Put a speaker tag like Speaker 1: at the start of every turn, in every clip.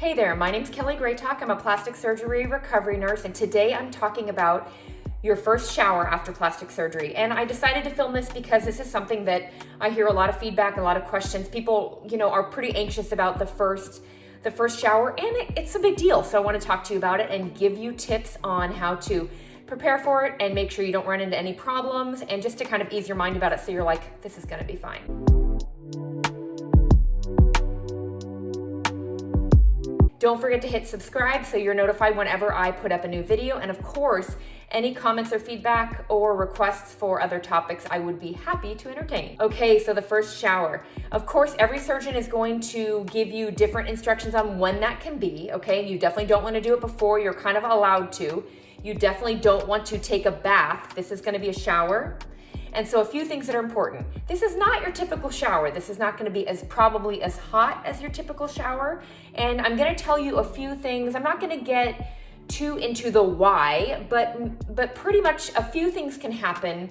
Speaker 1: Hey there, my name's Kelly Greytok. I'm a plastic surgery recovery nurse, and today I'm talking about your first shower after plastic surgery. And I decided to film this because this is something that I hear a lot of feedback, a lot of questions. People, are pretty anxious about the first shower, and it's a big deal. So I want to talk to you about it and give you tips on how to prepare for it and make sure you don't run into any problems, and just to kind of ease your mind about it so you're like, this is going to be fine. Don't forget to hit subscribe so you're notified whenever I put up a new video. And of course, any comments or feedback or requests for other topics, I would be happy to entertain. Okay, so the first shower. Of course, every surgeon is going to give you different instructions on when that can be, okay? You definitely don't want to do it before. You're kind of allowed to. You definitely don't want to take a bath. This is going to be a shower. And so a few things that are important. This is not your typical shower. This is not going to be probably as hot as your typical shower. And I'm going to tell you a few things. I'm not going to get too into the why, but pretty much a few things can happen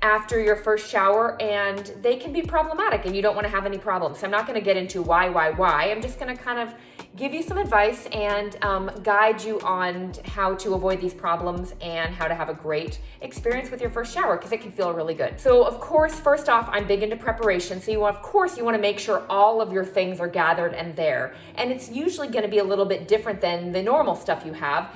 Speaker 1: after your first shower, and they can be problematic, and you don't want to have any problems. So I'm not going to get into why. I'm just going to kind of give you some advice and guide you on how to avoid these problems and how to have a great experience with your first shower, because it can feel really good. So of course, first off, I'm big into preparation. So you want to make sure all of your things are gathered and there. And it's usually going to be a little bit different than the normal stuff you have.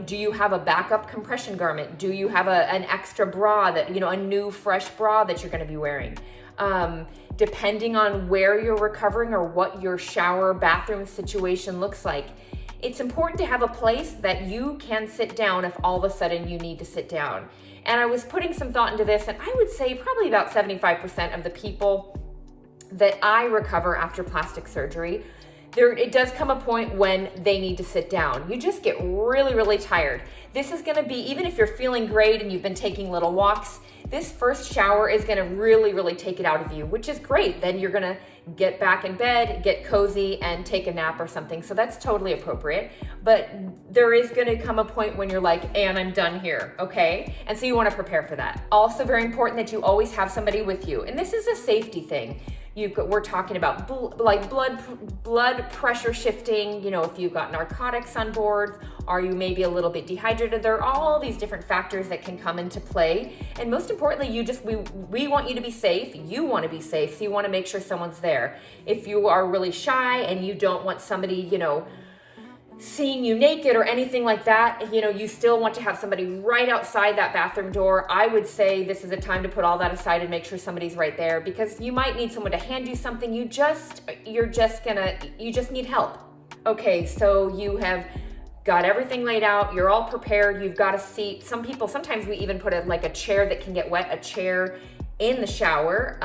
Speaker 1: Do you have a backup compression garment? Do you have an extra bra that, a new fresh bra that you're going to be wearing? Depending on where you're recovering or what your shower bathroom situation looks like, it's important to have a place that you can sit down if all of a sudden you need to sit down. And I was putting some thought into this, and I would say probably about 75% of the people that I recover after plastic surgery, it does come a point when they need to sit down. You just get really, really tired. This is going to be, even if you're feeling great and you've been taking little walks, this first shower is going to really, really take it out of you, which is great. Then you're going to get back in bed, get cozy, and take a nap or something. So that's totally appropriate. But there is going to come a point when you're like, and I'm done here, okay? And so you want to prepare for that. Also very important that you always have somebody with you. And this is a safety thing. We're talking about blood pressure shifting, if you've got narcotics on board, are you maybe a little bit dehydrated? There are all these different factors that can come into play. And most importantly, we want you to be safe. You want to be safe. So you want to make sure someone's there. If you are really shy and you don't want somebody, seeing you naked or anything like that, you still want to have somebody right outside that bathroom door. I would say this is a time to put all that aside and make sure somebody's right there, because you might need someone to hand you something. You just need help. Okay, so you have got everything laid out. You're all prepared. You've got a seat. Sometimes we even put a chair that can get wet, a chair in the shower.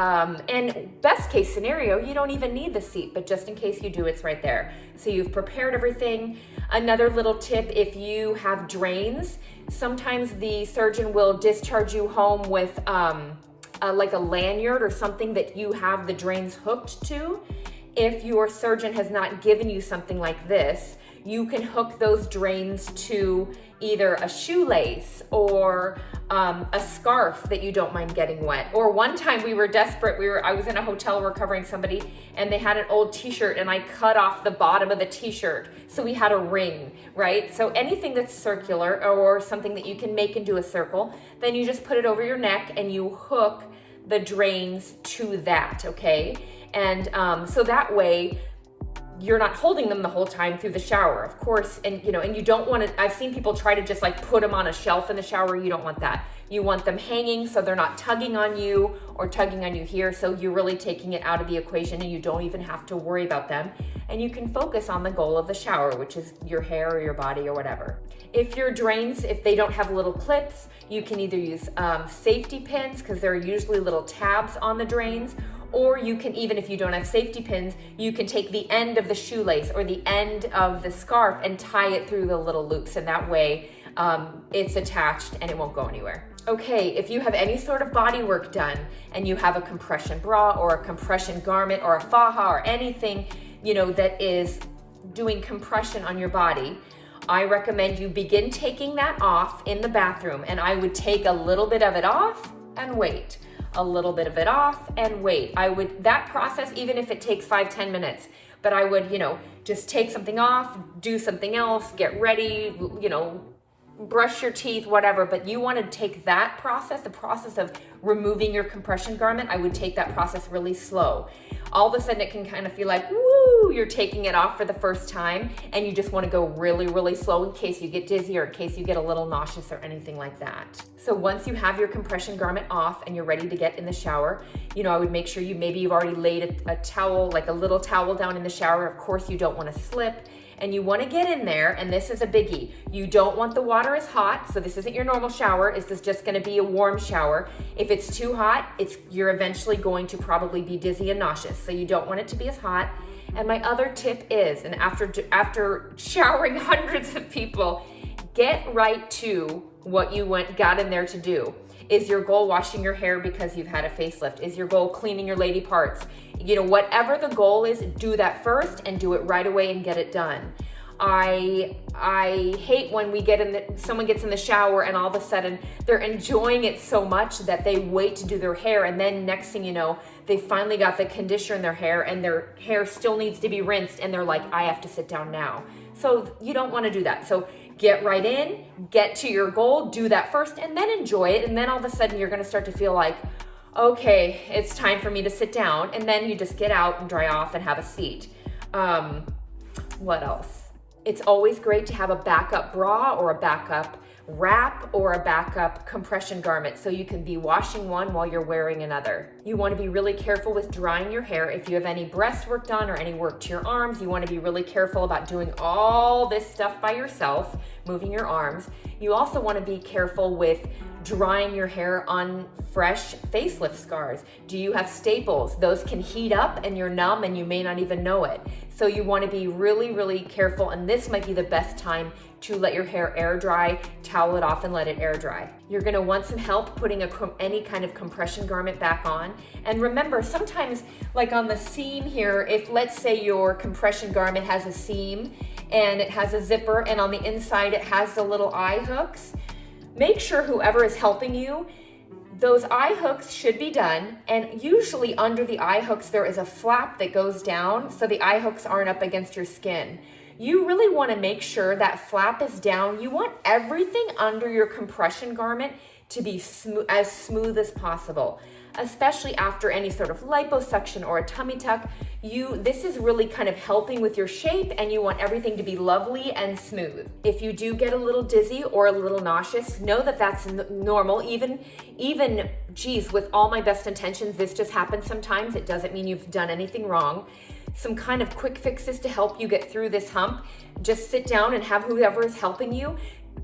Speaker 1: And best case scenario, you don't even need the seat, but just in case you do, it's right there. So you've prepared everything. Another little tip, if you have drains, sometimes the surgeon will discharge you home with like a lanyard or something that you have the drains hooked to. If your surgeon has not given you something like this, you can hook those drains to either a shoelace or a scarf that you don't mind getting wet. Or one time we were desperate. I was in a hotel recovering somebody, and they had an old t-shirt, and I cut off the bottom of the t-shirt. So we had a ring, right? So anything that's circular or something that you can make into a circle, then you just put it over your neck and you hook the drains to that, okay? And so that way, you're not holding them the whole time through the shower, of course. And you don't want to, I've seen people try to just put them on a shelf in the shower. You don't want that. You want them hanging so they're not tugging on you or tugging on you here. So you're really taking it out of the equation, and you don't even have to worry about them. And you can focus on the goal of the shower, which is your hair or your body or whatever. If your drains, if they don't have little clips, you can either use safety pins, because there are usually little tabs on the drains. Or you can, even if you don't have safety pins, you can take the end of the shoelace or the end of the scarf and tie it through the little loops. And that way it's attached and it won't go anywhere. Okay, if you have any sort of body work done and you have a compression bra or a compression garment or a faja or anything, that is doing compression on your body, I recommend you begin taking that off in the bathroom. And I would take a little bit of it off and wait. A little bit of it off and wait. That process, even if it takes 5-10 minutes, but I would, Just take something off, do something else, get ready, you know, brush your teeth, whatever. But you want to take that process, the process of removing your compression garment, I would take that process really slow. All of a sudden it can kind of feel like, woo, you're taking it off for the first time, and you just want to go really, really slow in case you get dizzy or in case you get a little nauseous or anything like that. So once you have your compression garment off and you're ready to get in the shower, you know, I would make sure you've already laid a towel, like a little towel down in the shower. Of course, you don't want to slip. And you want to get in there, and this is a biggie. You don't want the water as hot, so this isn't your normal shower. This is just going to be a warm shower. If it's too hot, you're eventually going to probably be dizzy and nauseous, so you don't want it to be as hot. And my other tip is, and after showering hundreds of people, get right to what you got in there to do. Is your goal washing your hair because you've had a facelift? Is your goal cleaning your lady parts? You know, whatever the goal is, do that first and do it right away and get it done. I hate when someone gets in the shower and all of a sudden they're enjoying it so much that they wait to do their hair, and then next thing you know, they finally got the conditioner in their hair and their hair still needs to be rinsed, and they're like, I have to sit down now. So you don't want to do that. So get right in, get to your goal, do that first, and then enjoy it. And then all of a sudden you're going to start to feel like, okay, it's time for me to sit down. And then you just get out and dry off and have a seat. What else? It's always great to have a backup bra or a backup wrap or a backup compression garment so you can be washing one while you're wearing another. You want to be really careful with drying your hair. If you have any breast work done or any work to your arms, you want to be really careful about doing all this stuff by yourself, moving your arms. You also want to be careful with drying your hair on fresh facelift scars. Do you have staples? Those can heat up and you're numb and you may not even know it. So you want to be really, really careful, and this might be the best time to let your hair air dry, towel it off and let it air dry. You're gonna want some help putting any kind of compression garment back on. And remember, sometimes like on the seam here, if let's say your compression garment has a seam and it has a zipper and on the inside it has the little eye hooks, make sure whoever is helping you, those eye hooks should be done, and usually under the eye hooks there is a flap that goes down so the eye hooks aren't up against your skin. You really want to make sure that flap is down. You want everything under your compression garment to be as smooth as possible, especially after any sort of liposuction or a tummy tuck. This is really kind of helping with your shape, and you want everything to be lovely and smooth. If you do get a little dizzy or a little nauseous, know that that's normal. Even, geez, with all my best intentions, this just happens sometimes. It doesn't mean you've done anything wrong. Some kind of quick fixes to help you get through this hump. Just sit down and have whoever is helping you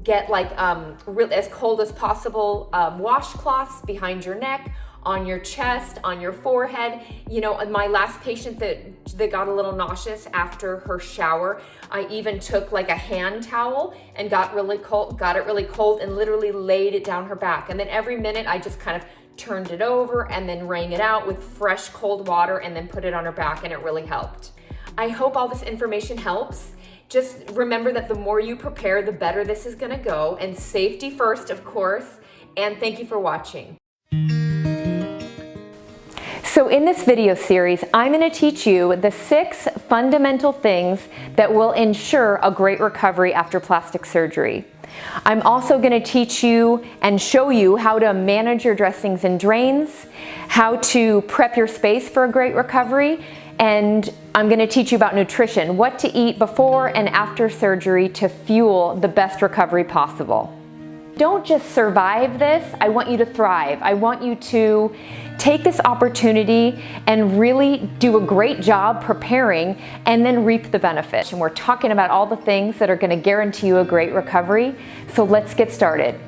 Speaker 1: get like as cold as possible washcloths behind your neck, on your chest, on your forehead. You know, my last patient that got a little nauseous after her shower, I even took like a hand towel and got it really cold and literally laid it down her back. And then every minute I just kind of turned it over and then wrung it out with fresh cold water and then put it on her back, and it really helped. I hope all this information helps. Just remember that the more you prepare, the better this is gonna go, and safety first, of course, and thank you for watching. So in this video series, I'm going to teach you the 6 fundamental things that will ensure a great recovery after plastic surgery. I'm also going to teach you and show you how to manage your dressings and drains, how to prep your space for a great recovery, and I'm going to teach you about nutrition, what to eat before and after surgery to fuel the best recovery possible. Don't just survive this, I want you to thrive. I want you to take this opportunity and really do a great job preparing and then reap the benefits. And we're talking about all the things that are going to guarantee you a great recovery. So let's get started.